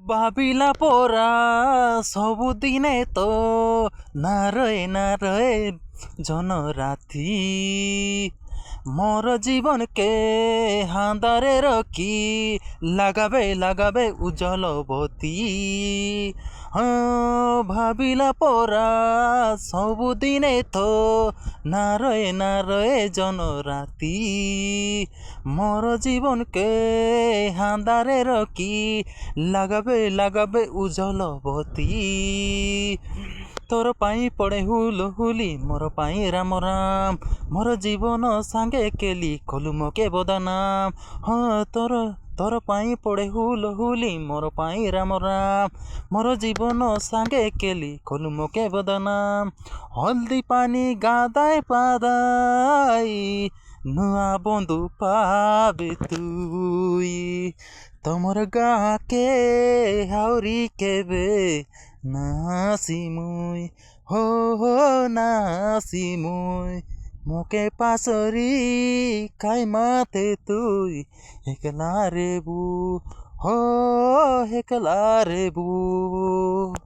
ভাবিলা পরা ସବୁଦିନେ ତ ନା ରହେ জন রাতি মোর জীবনকে হাঁদারে রকি লাগাবে উজ্জ্বল বতী ভাবিলা পরা ସବୁଦିନେ ତ না রয়ে জন রাতি মোর জীবনকে হাঁদারে রকি লাগাবে উজ্জ্বল বতী তোর পাই পড়ে হুলি মোর পাই রাম রাম মোর জীবন সাঙ্গে কেলি কলু মকে বদনাম তোর পাই পড়ে হুলি মোর পাই রাম রাম মোর জীবন সাঙ্গে কেলি কলু মকে বদনাম হলদি পানি গাদায় পাদাই নূয়া বন্ধু পাবে তুই তোমর গাকে হাওরি কেবে নাসি মুই হো নাসি মুই মোকে পাশরি খাই মাতে তুই হেকলা রে বু